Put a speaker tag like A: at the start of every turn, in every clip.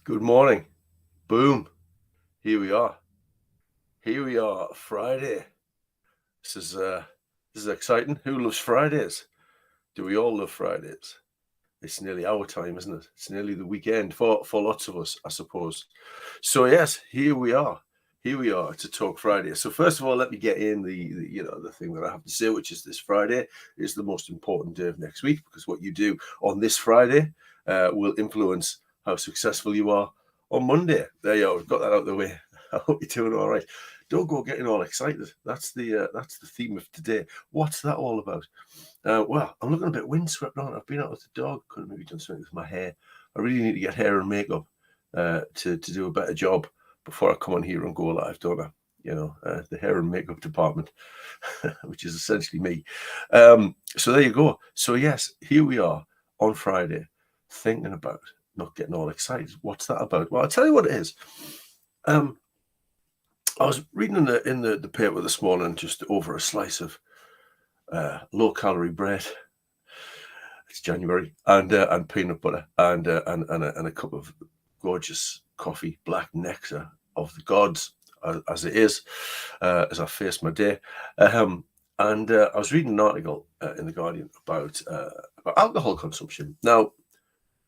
A: Good morning. Boom. Here we are. Here we are, Friday. This is uh this is exciting. Who loves Fridays? Do we all love Fridays? It's nearly our time, isn't it? It's nearly the weekend for lots of us, I suppose. So yes, here we are. Here we are to talk Friday. So first of all, let me get in the thing that I have to say, which is this Friday is the most important day of next week because what you do on this Friday will influence how successful you are on Monday. There you are. We've got that out of the way. I hope you're doing all right. Don't go getting all excited. That's the theme of today. What's that all about? Well, I'm looking a bit windswept on. I've been out with the dog. Could have maybe done something with my hair. I really need to get hair and makeup to do a better job before I come on here and go live, don't I? The hair and makeup department, which is essentially me. So there you go. So yes, here we are on Friday, thinking about not getting all excited. What's that about? Well, I'll tell you what it is. I was reading in the paper this morning just over a slice of low calorie bread. It's January and peanut butter and a cup of gorgeous coffee, black nectar of the gods as it is as I face my day. I was reading an article in the Guardian about alcohol consumption. Now,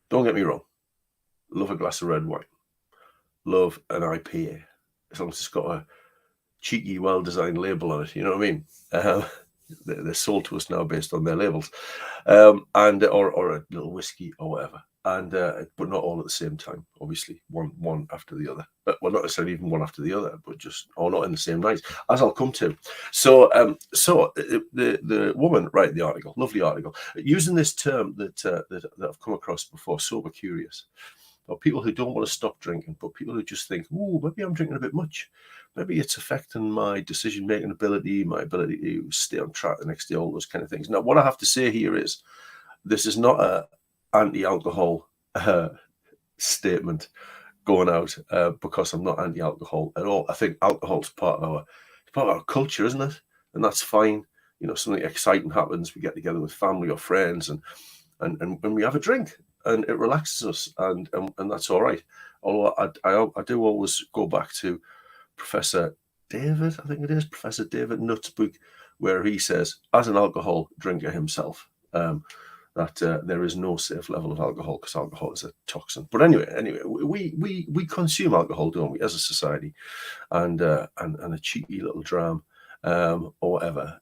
A: don't get me wrong, love a glass of red wine, love an IPA as long as it's got a cheeky, well-designed label on it. You know what I mean? They're sold to us now based on their labels, or a little whiskey or whatever, but not all at the same time. Obviously, one after the other. But well, not necessarily even one after the other, but or not in the same night, as I'll come to. So the woman writing the article, lovely article, using this term that I've come across before, sober curious. Or people who don't want to stop drinking, but people who just think, oh, maybe I'm drinking a bit much. Maybe it's affecting my decision-making ability, my ability to stay on track the next day, all those kind of things. Now, what I have to say here is, this is not an anti-alcohol statement going out because I'm not anti-alcohol at all. I think alcohol is part of our culture, isn't it? And that's fine. You know, something exciting happens, we get together with family or friends, and we have a drink. And it relaxes us, and that's all right. Although I do always go back to Professor David, I think it is, Professor David Nutt's book, where he says, as an alcohol drinker himself, that there is no safe level of alcohol because alcohol is a toxin. But anyway, we consume alcohol, don't we, as a society, and a cheeky little dram or whatever.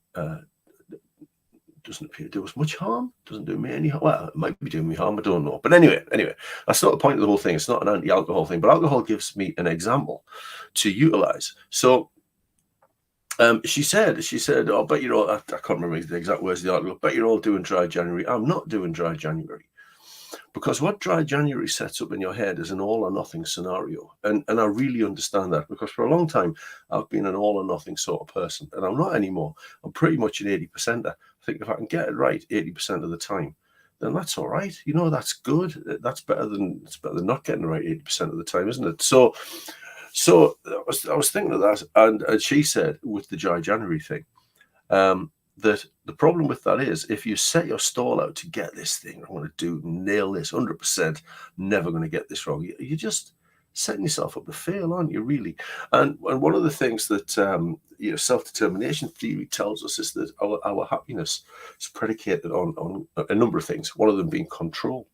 A: Doesn't appear to do us much harm. Doesn't do me any harm. Well, it might be doing me harm. I don't know. But anyway, that's not the point of the whole thing. It's not an anti-alcohol thing. But alcohol gives me an example to utilize. So she said, oh, but you're all, I can't remember the exact words of the article, but you're all doing dry January. I'm not doing dry January. Because what dry January sets up in your head is an all or nothing scenario. And I really understand that, because for a long time, I've been an all or nothing sort of person. And I'm not anymore. I'm pretty much an 80%er. I think if I can get it right 80% of the time, then that's all right. You know, that's good. It's better than not getting it right 80% of the time, isn't it? So I was thinking of that. And she said, with the dry January thing, that the problem with that is, if you set your stall out to get this thing, I want to nail this 100%, never going to get this wrong. You're just setting yourself up to fail, aren't you, really? And one of the things that self-determination theory tells us is that our happiness is predicated on a number of things, one of them being control.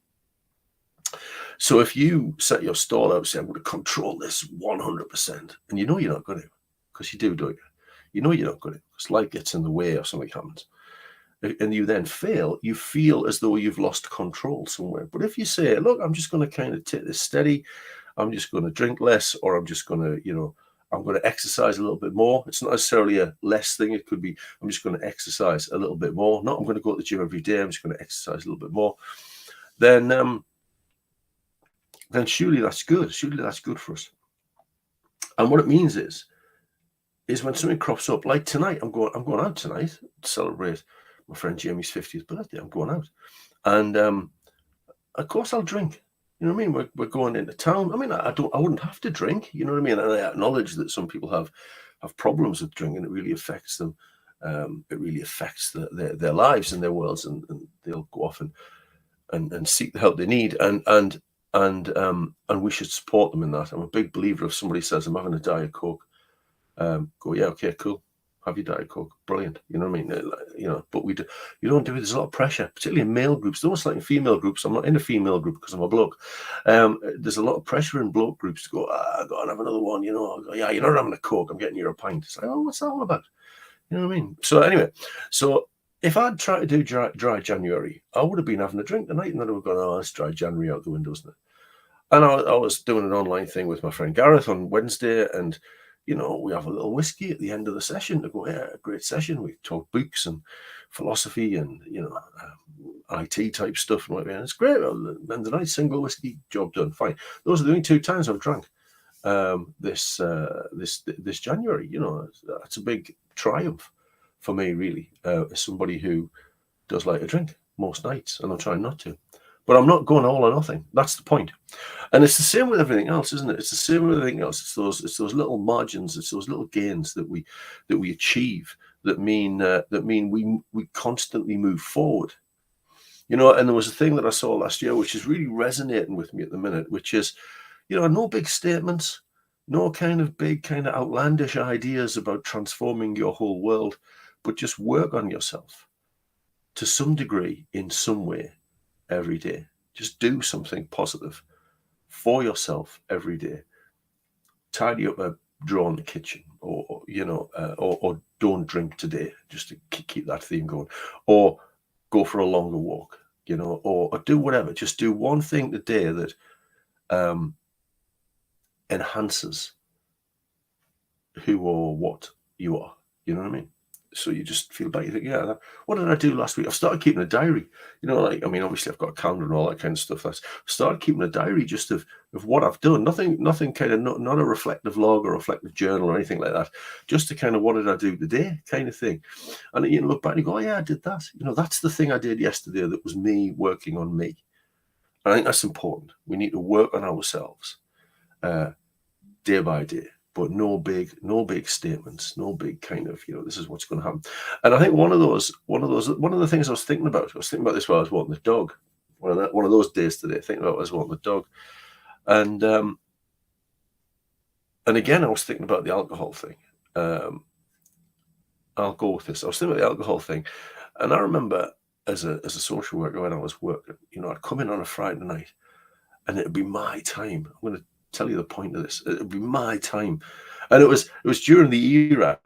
A: So if you set your stall out, say, I'm going to control this 100%, and you know you're not going to, because you do, don't you? You know you're not going to, because life gets in the way or something happens, and you then fail, you feel as though you've lost control somewhere. But if you say, look, I'm just going to kind of take this steady, I'm just going to drink less, or I'm just going to, I'm going to exercise a little bit more. It's not necessarily a less thing. It could be, I'm just going to exercise a little bit more. Not I'm going to go to the gym every day. I'm just going to exercise a little bit more. Then surely that's good. Surely that's good for us. And what it means is when something crops up, like tonight, I'm going out tonight to celebrate my friend Jamie's 50th birthday. I'm going out, and of course I'll drink. You know what I mean? We're going into town. I mean, I wouldn't have to drink. You know what I mean? And I acknowledge that some people have problems with drinking. It really affects them. It really affects their lives and their worlds, and they'll go off and seek the help they need. And we should support them in that. I'm a big believer. If somebody says I'm having a Diet Coke, go, yeah, okay, cool, have your Diet Coke, brilliant. You know what I mean? You know, but you don't do it. There's a lot of pressure, particularly in male groups. Almost like in female groups. I'm not in a female group because I'm a bloke. There's a lot of pressure in bloke groups to go, go and have another one. You know, go, yeah, you're not having a Coke. I'm getting you a pint. It's like, oh, what's that all about? You know what I mean? So anyway, if I'd tried to do dry January, I would have been having a drink tonight, and then I would have gone, oh, it's dry January out the window, isn't it? And I was doing an online thing with my friend Gareth on Wednesday, and you know, we have a little whiskey at the end of the session to go, yeah, a great session. We talk books and philosophy and, you know, IT type stuff and whatever. And it's great. And the nice single whiskey, job done, fine. Those are the only 2 times I've drank this January. You know, that's a big triumph for me, really, as somebody who does like a drink most nights, and I'm trying not to. But I'm not going all or nothing. That's the point. And it's the same with everything else, isn't it? It's the same with everything else. It's those little margins, it's those little gains that we achieve that mean we constantly move forward. You know, and there was a thing that I saw last year which is really resonating with me at the minute, which is, you know, no big statements, no kind of big, kind of outlandish ideas about transforming your whole world, but just work on yourself to some degree in some way every day. Just do something positive for yourself every day. Tidy up a drawer in the kitchen, or you know, or don't drink today, just to keep that theme going, or go for a longer walk, you know, or do whatever. Just do one thing today that enhances who or what you are. You know what I mean? So you just feel back, you think, yeah, what did I do last week? I've started keeping a diary, you know, like, I mean, obviously I've got a calendar and all that kind of stuff. I've started keeping a diary just of what I've done. Nothing kind of, not a reflective log or reflective journal or anything like that. Just to kind of, what did I do today kind of thing. And you look back and you go, oh, yeah, I did that. You know, that's the thing I did yesterday that was me working on me. I think that's important. We need to work on ourselves day by day. But no big statements, no big kind of, you know, this is what's going to happen. And I think one of the things I was thinking about this while I was walking the dog. One of those days today, thinking about I was walking the dog, and again I was thinking about the alcohol thing. I'll go with this. I was thinking about the alcohol thing, and I remember as a social worker when I was working, you know, I'd come in on a Friday night, and it'd be my time. I'm going to tell you the point of this. It would be my time, and it was during the era.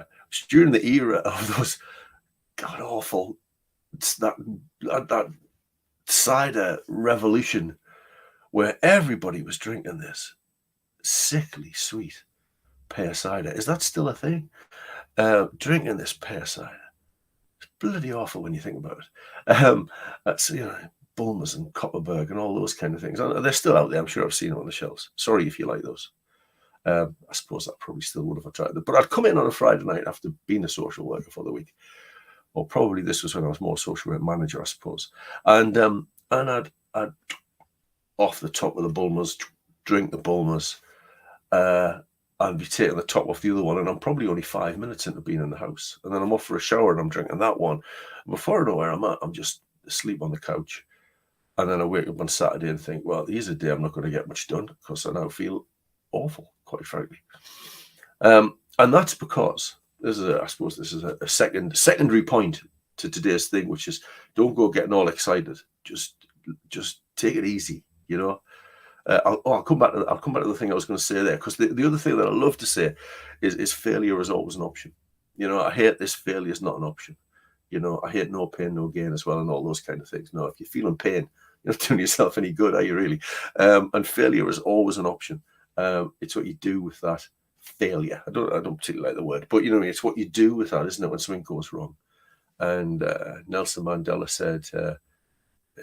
A: During the era of those god awful that cider revolution, where everybody was drinking this sickly sweet pear cider. Is that still a thing? Drinking this pear cider. It's bloody awful when you think about it. That's, you know, Bulmers and Copperberg and all those kind of things. They're still out there. I'm sure I've seen them on the shelves. Sorry if you like those. I suppose I probably still would have tried them. But I'd come in on a Friday night after being a social worker for the week. Or probably this was when I was more social work manager, I suppose. And I'd off the top of the Bulmers, drink the Bulmers, and be taking the top off the other one. And I'm probably only 5 minutes into being in the house. And then I'm off for a shower and I'm drinking that one. And before I know where I'm at, I'm just asleep on the couch. And then I wake up on Saturday and think, well, here's a day I'm not going to get much done because I now feel awful, quite frankly. And that's because I suppose this is a secondary point to today's thing, which is don't go getting all excited. Just take it easy, you know. I'll come back to the thing I was going to say there, because the other thing that I love to say is failure is always an option. You know, I hate this failure is not an option. You know, I hate no pain, no gain as well, and all those kind of things. No, if you're feeling pain, you're not doing yourself any good, are you really? And failure is always an option. It's what you do with that failure. I don't particularly like the word, but you know, it's what you do with that, isn't it, when something goes wrong? And Nelson Mandela said,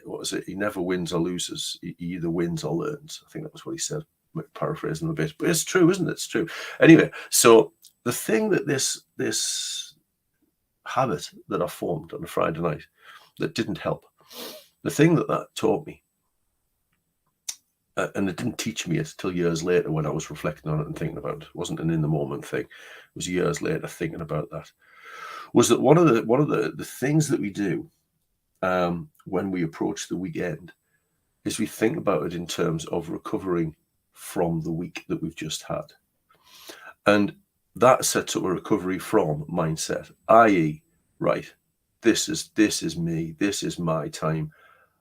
A: what was it? He never wins or loses. He either wins or learns. I think that was what he said. I'm paraphrasing a bit, but it's true, isn't it? It's true. Anyway, so the thing that this habit that I formed on a Friday night that didn't help, the thing that taught me, and it didn't teach me it till years later when I was reflecting on it and thinking about it. It wasn't an in the moment thing. It was years later thinking about that. Was that one of the things that we do when we approach the weekend is we think about it in terms of recovering from the week that we've just had. And that sets up a recovery from mindset, i.e., right, this is me, this is my time.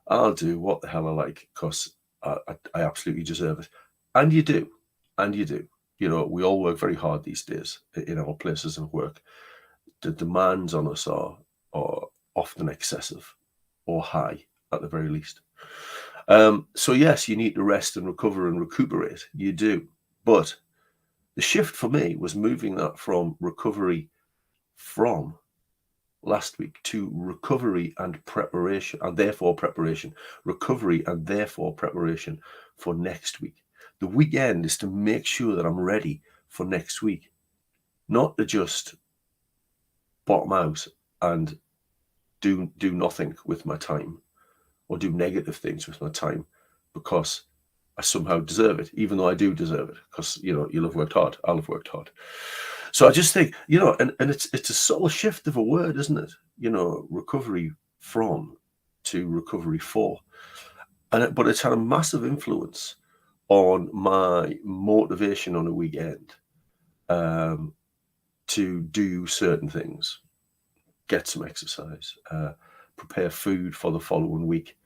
A: I'll do what the hell I like because I absolutely deserve it. And you do. And you do. You know, we all work very hard these days in our places of work. The demands on us are often excessive or high at the very least. So yes, you need to rest and recover and recuperate. You do. But the shift for me was moving that from recovery from last week to recovery and preparation, and therefore preparation, recovery and therefore preparation for next week. The weekend is to make sure that I'm ready for next week, not to just bottom out and do nothing with my time or do negative things with my time because I somehow deserve it, even though I do deserve it because, you know, you'll have worked hard, I'll have worked hard. So I just think, you know, and it's a subtle shift of a word, isn't it? You know, recovery from to recovery for. But it's had a massive influence on my motivation on a weekend to do certain things, get some exercise, prepare food for the following week,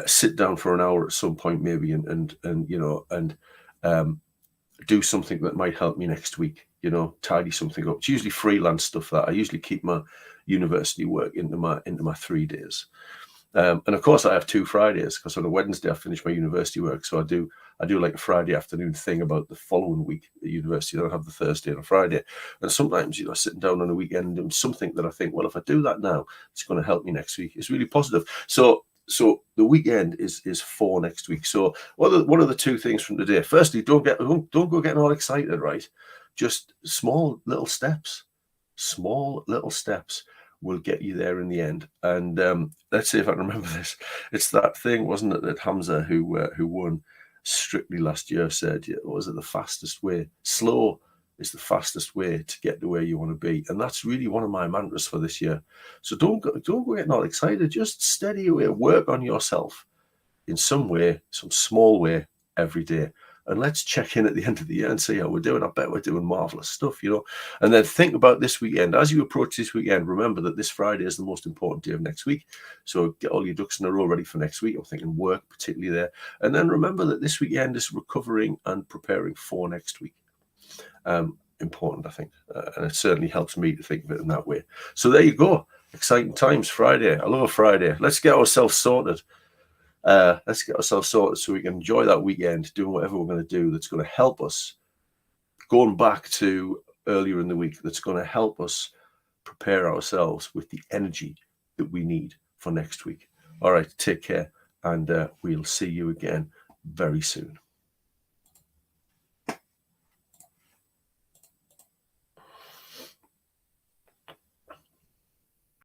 A: sit down for an hour at some point maybe and you know, and do something that might help me next week, you know, tidy something up. It's usually freelance stuff that I usually keep my university work into my 3 days. And of course I have 2 Fridays because on a Wednesday I finish my university work. So I do like a Friday afternoon thing about the following week at university. Then I have the Thursday and a Friday. And sometimes, you know, sitting down on a weekend and doing something that I think, well, if I do that now, it's going to help me next week. It's really positive. So the weekend is for next week. So what are the 2 things from today? Firstly, don't go getting all excited, right? Just small little steps. Small little steps will get you there in the end. And let's see if I can remember this. It's that thing, wasn't it, that Hamza, who won Strictly last year, said, what was it, the fastest way? Slow is the fastest way to get to where you want to be. And that's really one of my mantras for this year. So don't go getting all excited. Just steady away, work on yourself in some way, some small way every day. And let's check in at the end of the year and see how we're doing. I bet we're doing marvelous stuff, you know. And then think about this weekend. As you approach this weekend, remember that this Friday is the most important day of next week. So get all your ducks in a row ready for next week. I'm thinking work particularly there. And then remember that this weekend is recovering and preparing for next week. Important, I think. And it certainly helps me to think of it in that way. So there you go. Exciting times, Friday. I love a Friday. Let's get ourselves sorted. So we can enjoy that weekend doing whatever we're going to do that's going to help us, going back to earlier in the week, that's going to help us prepare ourselves with the energy that we need for next week. All right, take care, and we'll see you again very soon.